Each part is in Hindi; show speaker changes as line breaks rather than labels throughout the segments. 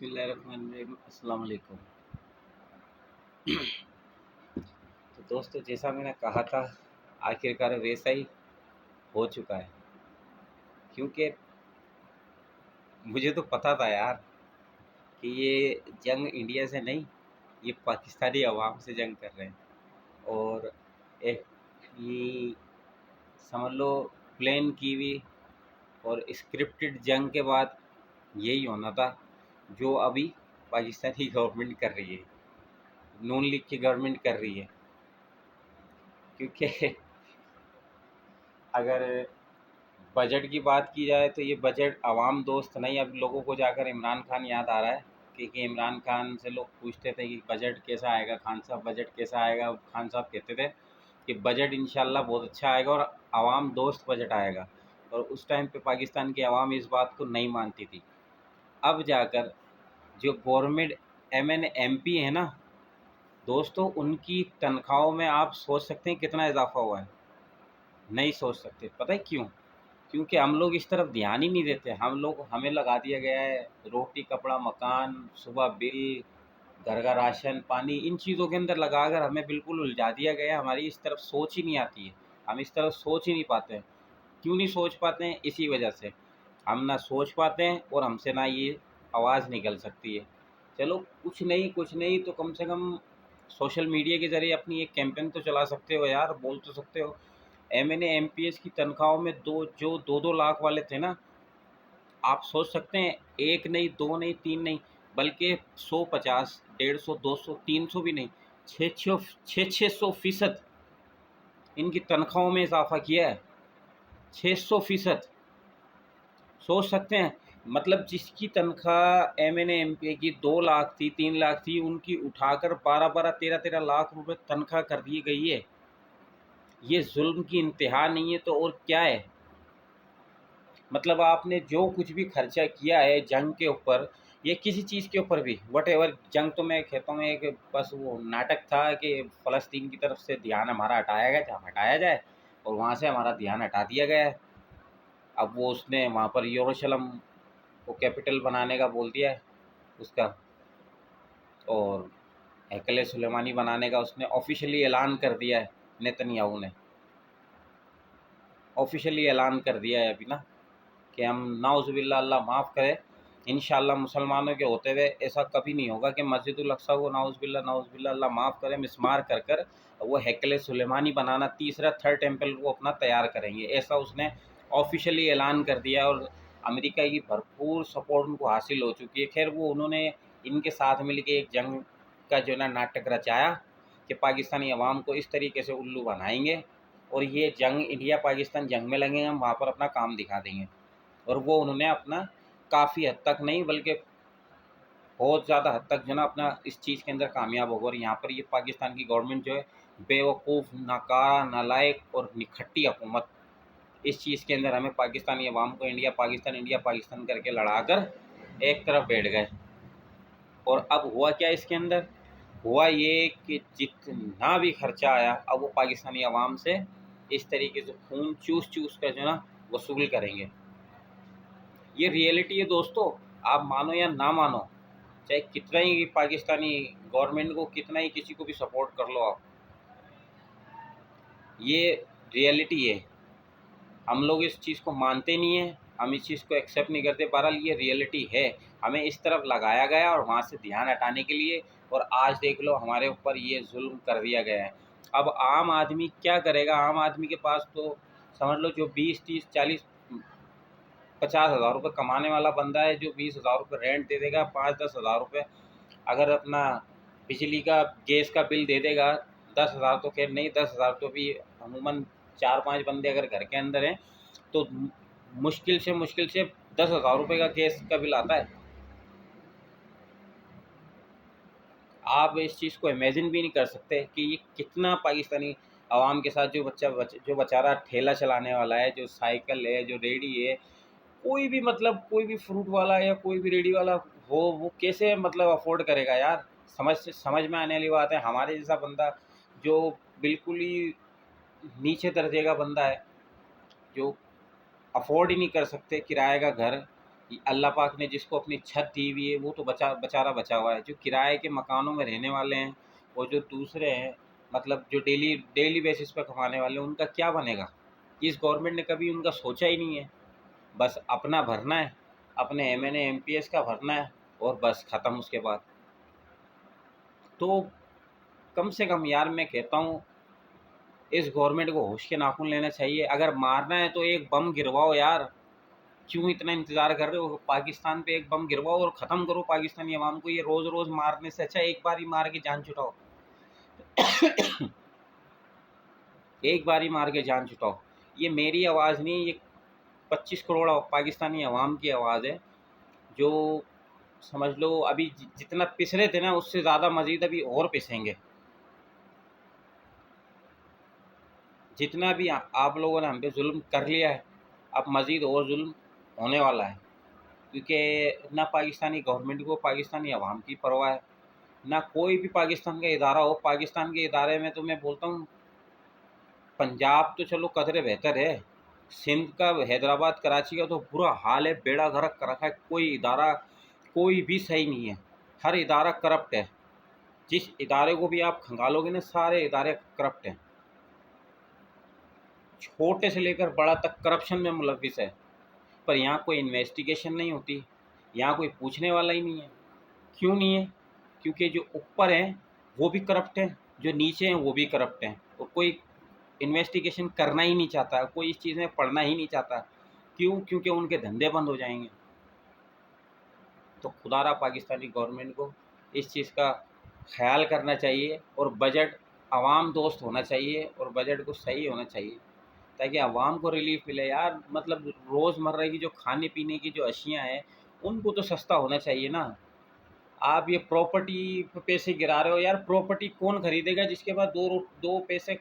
बिस्मिल्लाहिर्रहमानिर्रहीम, अस्सलाम वालेकुम। तो दोस्तों, जैसा मैंने कहा था, आखिरकार वैसा ही हो चुका है। क्योंकि मुझे तो पता था यार कि ये जंग इंडिया से नहीं, ये पाकिस्तानी अवाम से जंग कर रहे हैं। और एक ये समझ लो, प्लान की हुई और स्क्रिप्टेड जंग के बाद यही होना था जो अभी पाकिस्तानी गवर्नमेंट कर रही है, नून लीग की गवर्नमेंट कर रही है। क्योंकि अगर बजट की बात की जाए तो ये बजट आवाम दोस्त नहीं। अब लोगों को जाकर इमरान खान याद आ रहा है, क्योंकि इमरान खान से लोग पूछते थे कि बजट कैसा आएगा खान साहब, बजट कैसा आएगा। खान साहब कहते थे कि बजट इंशाल्लाह बहुत अच्छा आएगा और आवाम दोस्त बजट आएगा। और उस टाइम पे पाकिस्तान की आवाम इस बात को नहीं मानती थी। अब जाकर जो गवर्नमेंट एम एम पी है ना दोस्तों, उनकी तनख्वाहों में आप सोच सकते हैं कितना इजाफा हुआ है। नहीं सोच सकते। पता है क्यों? क्योंकि हम लोग इस तरफ ध्यान ही नहीं देते। हमें लगा दिया गया है रोटी कपड़ा मकान, सुबह बिल, घर का राशन पानी, इन चीज़ों के अंदर लगाकर हमें बिल्कुल उलझा दिया गया है। हमारी इस तरफ सोच ही नहीं आती है, हम इस तरफ सोच ही नहीं पाते हैं। क्यों नहीं सोच पाते हैं? इसी वजह से हम ना सोच पाते हैं और हमसे ना ये आवाज़ निकल सकती है। चलो, कुछ नहीं तो कम से कम सोशल मीडिया के ज़रिए अपनी एक कैंपेन तो चला सकते हो यार, बोल तो सकते हो। एमएनए एमपीएस की तनख्वाहों में दो दो लाख वाले थे ना, आप सोच सकते हैं, एक नहीं दो नहीं तीन नहीं, बल्कि 150 150 200 300 भी नहीं, 600% इनकी तनख्वाहों में इजाफा किया है। 600%। सोच सकते हैं, मतलब जिसकी तनख्वाह एमएनए एमपीए की 2 लाख थी 3 लाख थी, उनकी उठाकर 12 13 रुपए तनख्वाह कर दी गई है। ये जुल्म की इंतहा नहीं है तो और क्या है? मतलब आपने जो कुछ भी खर्चा किया है जंग के ऊपर, ये किसी चीज़ के ऊपर भी वटेवर, जंग तो मैं कहता हूँ एक बस वो नाटक था कि फ़लस्तीन की तरफ से ध्यान हमारा हटाया जाए और वहाँ से हमारा ध्यान हटा दिया गया है। अब वो उसने वहाँ पर यरूशलेम को कैपिटल बनाने का बोल दिया है उसका, और हैकले सुलेमानी बनाने का उसने ऑफिशियली ऐलान कर दिया है। नेतन्याहू ने ऑफिशियली ऐलान कर दिया है अभी ना कि हम नाउज़ुबिल्लाह, अल्लाह माफ़ करे, इंशाअल्लाह मुसलमानों के होते हुए ऐसा कभी नहीं होगा कि मस्जिदुल अक़सा को नाउज़ुबिल्लाह अल्लाह माफ़ करे मिस्मार कर कर वो हैकले सुलेमानी बनाना, तीसरा थर्ड टेम्पल को अपना तैयार करेंगे। ऐसा उसने ऑफिशियली ऐलान कर दिया और अमेरिका की भरपूर सपोर्ट उनको हासिल हो चुकी है। खैर, वो उन्होंने इनके साथ मिल के एक जंग का जो ना नाटक रचाया कि पाकिस्तानी अवाम को इस तरीके से उल्लू बनाएंगे और ये जंग इंडिया पाकिस्तान जंग में लगेंगे, हम वहाँ पर अपना काम दिखा देंगे। और वो उन्होंने अपना काफ़ी हद तक नहीं बल्कि बहुत ज़्यादा हद तक जो ना अपना इस चीज़ के अंदर कामयाब होगा। और यहाँ पर ये पाकिस्तान की गवर्नमेंट जो है बेवकूफ़, नाकारा, नालायक और निखट्टी हुकूमत, इस चीज़ के अंदर हमें पाकिस्तानी अवाम को इंडिया पाकिस्तान करके लड़ाकर एक तरफ बैठ गए। और अब हुआ क्या इसके अंदर? हुआ ये कि जितना भी खर्चा आया अब वो पाकिस्तानी अवाम से इस तरीके से खून चूस चूस कर जो ना वसूल करेंगे। ये रियलिटी है दोस्तों, आप मानो या ना मानो, चाहे कितना ही पाकिस्तानी गवर्नमेंट को, कितना ही किसी को भी सपोर्ट कर लो आप, ये रियलिटी है। हम लोग इस चीज़ को मानते नहीं हैं, हम इस चीज़ को एक्सेप्ट नहीं करते। बहरहाल ये रियलिटी है, हमें इस तरफ लगाया गया और वहाँ से ध्यान हटाने के लिए, और आज देख लो हमारे ऊपर ये जुल्म कर दिया गया है। अब आम आदमी क्या करेगा? आम आदमी के पास तो समझ लो जो 20 30 40 50 हज़ार रुपये कमाने वाला बंदा है, जो 20 हज़ार रुपये रेंट दे देगा, 5 10 हज़ार रुपये अगर अपना बिजली का गैस का बिल दे देगा, 10 हज़ार तो खैर नहीं, 10 हज़ार तो भी अमूमन 4 5 बंदे अगर घर के अंदर हैं तो मुश्किल से 10 हज़ार रुपये का गैस का बिल आता है। आप इस चीज़ को इमेजिन भी नहीं कर सकते कि ये कितना पाकिस्तानी आवाम के साथ जो बेचारा ठेला चलाने वाला है, जो साइकिल है, जो रेडी है, कोई भी मतलब कोई भी फ्रूट वाला या कोई भी रेडी वाला हो, वो कैसे मतलब अफोर्ड करेगा यार? समझ में आने वाली बात है। हमारे जैसा बंदा जो बिल्कुल ही नीचे दर्जे का बंदा है, जो अफोर्ड ही नहीं कर सकते किराए का घर अल्लाह पाक ने जिसको अपनी छत दी हुई है वो तो बेचारा बचा हुआ है। जो किराए के मकानों में रहने वाले हैं और जो दूसरे हैं, मतलब जो डेली डेली बेसिस पे कमाने वाले हैं, उनका क्या बनेगा? इस गवर्नमेंट ने कभी उनका सोचा ही नहीं है। बस अपना भरना है, अपने एमएनए एमपीएस का भरना है और बस ख़त्म उसके बाद। तो कम से कम यार मैं कहता हूँ इस गवर्नमेंट को होश के नाखून लेना चाहिए। अगर मारना है तो एक बम गिरवाओ यार, क्यों इतना इंतज़ार कर रहे हो? पाकिस्तान पे एक बम गिरवाओ और ख़त्म करो पाकिस्तानी अवाम को। ये रोज़ रोज़ मारने से अच्छा एक बार ही मार के जान छुटाओ। एक बार ही मार के जान छुटाओ। ये मेरी आवाज़ नहीं, ये 25 करोड़ पाकिस्तानी अवाम की आवाज़ है, जो समझ लो अभी जितना पिस रहे थे ना उससे ज़्यादा मज़ीद अभी और पिसेंगे। जितना भी आप लोगों ने हम पे जुल्म कर लिया है, अब मज़ीद और जुल्म होने वाला है। क्योंकि ना पाकिस्तानी गवर्नमेंट को पाकिस्तानी अवाम की परवाह है, ना कोई भी पाकिस्तान का इदारा हो। पाकिस्तान के इदारे में तो मैं बोलता हूँ पंजाब तो चलो कदरे बेहतर है, सिंध का, हैदराबाद, कराची का तो बुरा हाल है, बेड़ा गर्क कर रखा है। कोई इदारा कोई भी सही नहीं है, हर इदारा करप्ट है। जिस इदारे को भी आप खंगालोगे ना, सारे इदारे करप्ट हैं, छोटे से लेकर बड़ा तक करप्शन में मुलविस है। पर यहाँ कोई इन्वेस्टिगेशन नहीं होती, यहाँ कोई पूछने वाला ही नहीं है। क्यों नहीं है? क्योंकि जो ऊपर हैं वो भी करप्ट हैं, जो नीचे हैं वो भी करप्ट हैं, और कोई इन्वेस्टिगेशन करना ही नहीं चाहता, कोई इस चीज़ में पढ़ना ही नहीं चाहता। क्यों? क्योंकि उनके धंधे बंद हो जाएंगे। तो खुदारा पाकिस्तानी गवर्नमेंट को इस चीज़ का ख्याल करना चाहिए और बजट आवाम दोस्त होना चाहिए और बजट को सही होना चाहिए, ताकि आवाम को रिलीफ मिले यार। मतलब रोज़मर्रा की जो खाने पीने की जो अशियाँ हैं उनको तो सस्ता होना चाहिए ना। आप ये प्रॉपर्टी पे पैसे गिरा रहे हो यार, प्रॉपर्टी कौन खरीदेगा जिसके पास दो पैसे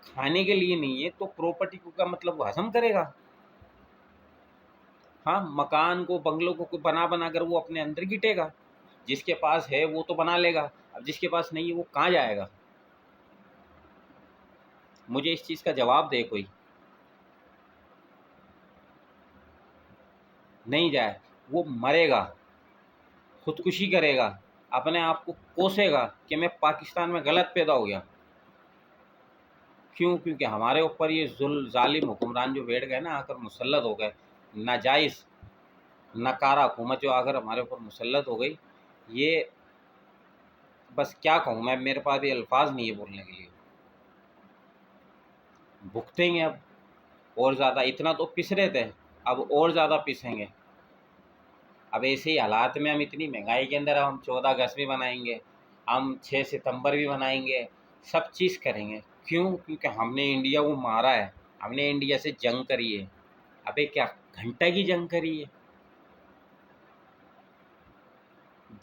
खाने के लिए नहीं है? तो प्रॉपर्टी को का मतलब वो हजम करेगा? हाँ, मकान को, बंगलों को बना बना कर वो अपने अंदर गिटेगा। जिसके पास है वो तो बना लेगा, अब जिसके पास नहीं है वो कहाँ जाएगा? मुझे इस चीज़ का जवाब दे कोई। नहीं जाए, वो मरेगा, खुदकुशी करेगा, अपने आप को कोसेगा कि मैं पाकिस्तान में गलत पैदा हो गया। क्यों? क्योंकि हमारे ऊपर ये ज़ालिम हुक्मरान जो बैठ गए ना, आकर मुसल्लत हो गए, नाजायज़ नकारा हुकूमत जो आकर हमारे ऊपर मुसल्लत हो गई, ये बस क्या कहूँ मैं, मेरे पास भी अल्फाज नहीं है बोलने के लिए। भुगतेंगे अब और ज़्यादा, इतना तो पिस रहे थे, अब और ज़्यादा पिसेंगे। अब ऐसे ही हालात में हम इतनी महंगाई के अंदर हम 14 अगस्त भी मनाएंगे, हम 6 सितंबर भी मनाएंगे, सब चीज़ करेंगे। क्यों? क्योंकि हमने इंडिया को मारा है, हमने इंडिया से जंग करी है। अबे क्या घंटा की जंग करी है?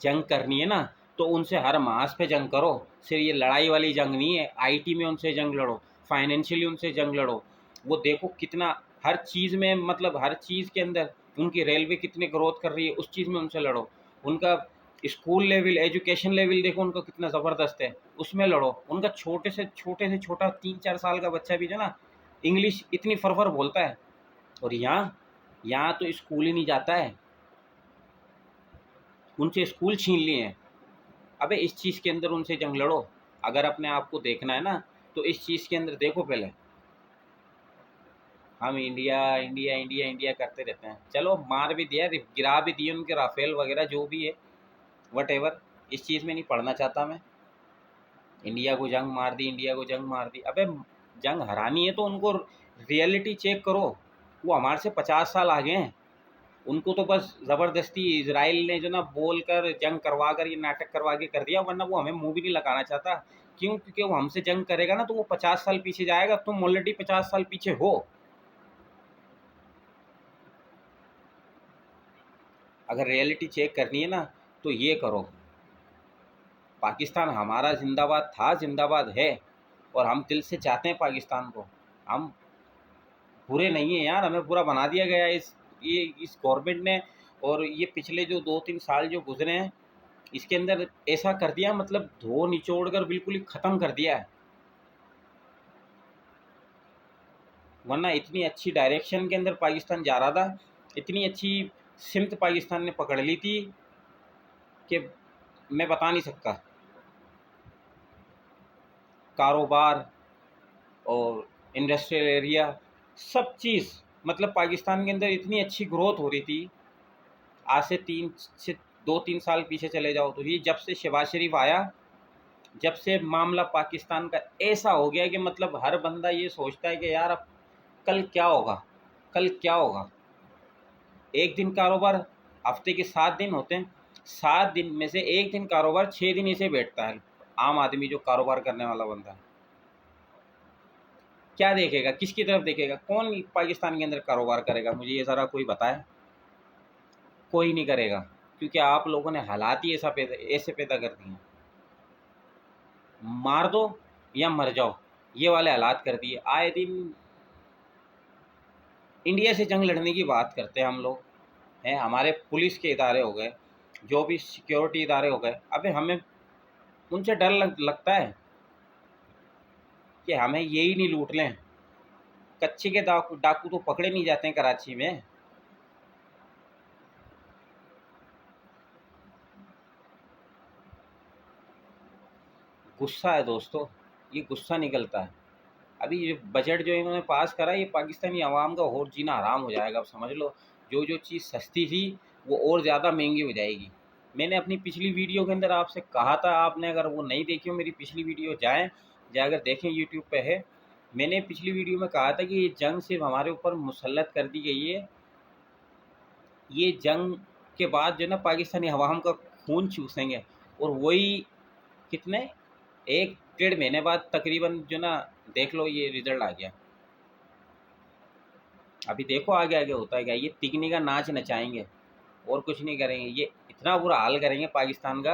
जंग करनी है ना तो उनसे हर मास पे जंग करो। सिर्फ ये लड़ाई वाली जंग नहीं है, आईटी में उनसे जंग लड़ो, फाइनेंशियली उनसे जंग लड़ो। वो देखो कितना हर चीज़ में, मतलब हर चीज़ के अंदर उनकी रेलवे कितनी ग्रोथ कर रही है, उस चीज़ में उनसे लड़ो। उनका स्कूल लेवल, एजुकेशन लेवल देखो उनका कितना ज़बरदस्त है, उसमें लड़ो। उनका छोटे से छोटा 3-4 साल का बच्चा भी जो ना इंग्लिश इतनी फरफर बोलता है, और यहाँ तो स्कूल ही नहीं जाता है, उनसे स्कूल छीन लिए हैं। अबे इस चीज़ के अंदर उनसे जंग लड़ो। अगर अपने आप को देखना है ना तो इस चीज़ के अंदर देखो पहले। हम इंडिया इंडिया इंडिया इंडिया करते रहते हैं, चलो मार भी दिया, गिरा भी दिए उनके राफेल वगैरह जो भी है, वट एवर। इस चीज़ में नहीं पढ़ना चाहता मैं। इंडिया को जंग मार दी, इंडिया को जंग मार दी। अबे जंग हरानी है तो उनको रियलिटी चेक करो। वो हमारे से 50 साल आगे हैं, उनको तो बस ज़बरदस्ती इजराइल ने जो ना बोल कर जंग करवा कर, ये नाटक करवा के कर दिया, वरना वो हमें मुंह भी नहीं लगाना चाहता। क्यों? क्योंकि वो हमसे जंग करेगा ना तो वो 50 साल पीछे जाएगा, तुम ऑलरेडी 50 साल पीछे हो। अगर रियलिटी चेक करनी है ना तो ये करो, पाकिस्तान हमारा जिंदाबाद था, जिंदाबाद है, और हम दिल से चाहते हैं पाकिस्तान को। हम बुरे नहीं हैं यार, हमें बुरा बना दिया गया है इस गवर्नमेंट ने। और ये पिछले जो 2-3 साल जो गुजरे हैं इसके अंदर ऐसा कर दिया, मतलब धो निचोड़ कर बिल्कुल ही ख़त्म कर दिया है। वरना इतनी अच्छी डायरेक्शन के अंदर पाकिस्तान जा रहा था, इतनी अच्छी सिमत पाकिस्तान ने पकड़ ली थी कि मैं बता नहीं सकता। कारोबार और इंडस्ट्रियल एरिया सब चीज़, मतलब पाकिस्तान के अंदर इतनी अच्छी ग्रोथ हो रही थी। आज से 2-3 साल पीछे चले जाओ तो ये जब से शहबाज शरीफ आया, जब से मामला पाकिस्तान का ऐसा हो गया कि मतलब हर बंदा ये सोचता है कि यार अब कल क्या होगा, कल क्या होगा। एक दिन कारोबार, हफ्ते के 7 दिन होते हैं, 7 दिन में से एक दिन कारोबार 6 दिन इसे बैठता है। आम आदमी जो कारोबार करने वाला बंदा है क्या देखेगा, किसकी तरफ देखेगा, कौन पाकिस्तान के अंदर कारोबार करेगा, मुझे ये ज़रा कोई बताए। कोई नहीं करेगा, क्योंकि आप लोगों ने हालात ही ऐसे पैदा कर दिए हैं। मार दो या मर जाओ, ये वाले हालात कर दिए। आए दिन इंडिया से जंग लड़ने की बात करते हैं हम लोग हैं, हमारे पुलिस के इदारे हो गए, जो भी सिक्योरिटी इदारे हो गए, अबे हमें उनसे डर लगता है कि हमें यही नहीं लूट लें। कच्चे के डाकू तो पकड़े नहीं जाते हैं कराची में। गुस्सा है दोस्तों, ये गुस्सा निकलता है। अभी ये बजट जो इन्होंने पास करा, ये पाकिस्तानी आवाम का और जीना हराम हो जाएगा। अब समझ लो, जो जो चीज़ सस्ती थी वो और ज़्यादा महंगी हो जाएगी। मैंने अपनी पिछली वीडियो के अंदर आपसे कहा था, आपने अगर वो नहीं देखी हो मेरी पिछली वीडियो, जाकर देखें, यूट्यूब पे है। मैंने पिछली वीडियो में कहा था कि ये जंग सिर्फ हमारे ऊपर मुसल्लत कर दी गई है। ये जंग के बाद जो है ना पाकिस्तानी अवाम का खून चूसेंगे, और वही कितने 1-1.5 महीने बाद तकरीबन जो ना, देख लो ये रिजल्ट आ गया। अभी देखो आगे आगे होता है क्या। ये तिगनी का नाच नचाएंगे और कुछ नहीं करेंगे। ये इतना बुरा हाल करेंगे पाकिस्तान का,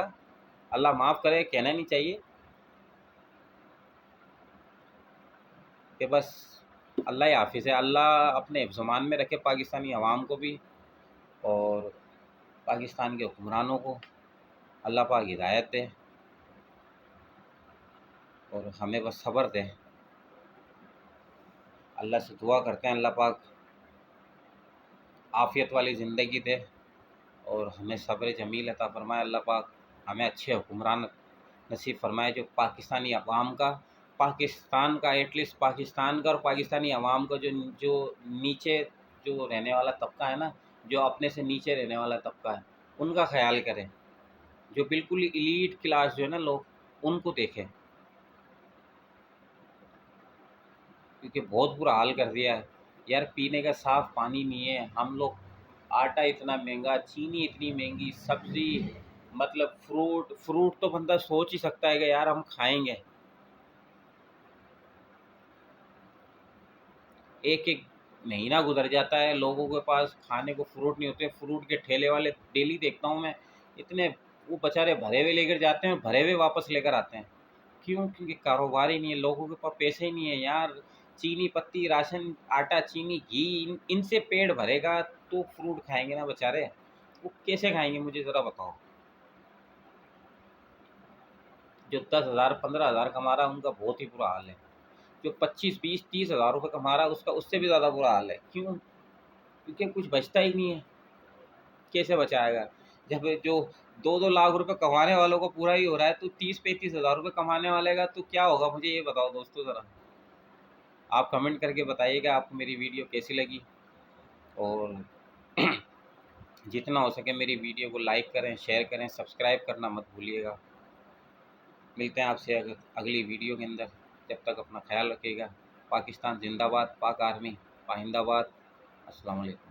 अल्लाह माफ़ करे, कहना नहीं चाहिए कि बस अल्लाह ही हाफिज़ है। अल्लाह अपने ज़मान में रखे पाकिस्तानी अवाम को भी, और पाकिस्तान के हुक्मरानों को अल्लाह पाक हिदायत दे, और हमें बस सब्र दे। अल्लाह से दुआ करते हैं अल्लाह पाक आफ़ियत वाली ज़िंदगी दे और हमें सब्र जमील अता फ़रमाए। अल्लाह पाक हमें अच्छे हुक्मरान नसीब फ़रमाए, जो पाकिस्तानी अवाम का, पाकिस्तान का, एटलीस्ट पाकिस्तान का और पाकिस्तानी अवाम का जो जो नीचे जो रहने वाला तबका है ना, जो अपने से नीचे रहने वाला तबका है, उनका ख्याल करें। जो बिल्कुल इलीट क्लास जो है ना लोग, उनको देखें, क्योंकि बहुत बुरा हाल कर दिया है यार। पीने का साफ़ पानी नहीं है। हम लोग आटा इतना महंगा, चीनी इतनी महंगी, सब्ज़ी, मतलब फ्रूट तो बंदा सोच ही सकता है कि यार हम खाएंगे। एक एक महीना गुजर जाता है, लोगों के पास खाने को फ्रूट नहीं होते। फ्रूट के ठेले वाले डेली देखता हूँ मैं, इतने वो बेचारे भरे हुए लेकर जाते हैं, भरे हुए वापस लेकर आते हैं। क्यों? क्योंकि कारोबार ही नहीं है, लोगों के पास पैसे ही नहीं है यार। चीनी पत्ती, राशन, आटा, चीनी, घी, इनसे पेट भरेगा तो फ्रूट खाएंगे ना बेचारे। वो कैसे खाएंगे मुझे ज़रा बताओ। जो 10,000 15,000 कमा रहा है उनका बहुत ही बुरा हाल है। जो 25, 20, 30 हज़ार रुपये कमा रहा है उसका उससे भी ज़्यादा बुरा हाल है। क्यों? क्योंकि कुछ बचता ही नहीं है। कैसे बचाएगा? जब जो 2-2 लाख रुपए कमाने वालों को पूरा ही हो रहा है, तो 30-35 हज़ार रुपये कमाने वाले का तो क्या होगा, मुझे ये बताओ दोस्तों ज़रा। आप कमेंट करके बताइएगा आपको मेरी वीडियो कैसी लगी, और जितना हो सके मेरी वीडियो को लाइक करें, शेयर करें, सब्सक्राइब करना मत भूलिएगा। मिलते हैं आपसे अगली वीडियो के अंदर। जब तक अपना ख्याल रखिएगा। पाकिस्तान जिंदाबाद, पाक आर्मी पाइंदाबाद। अस्सलाम वालेकुम।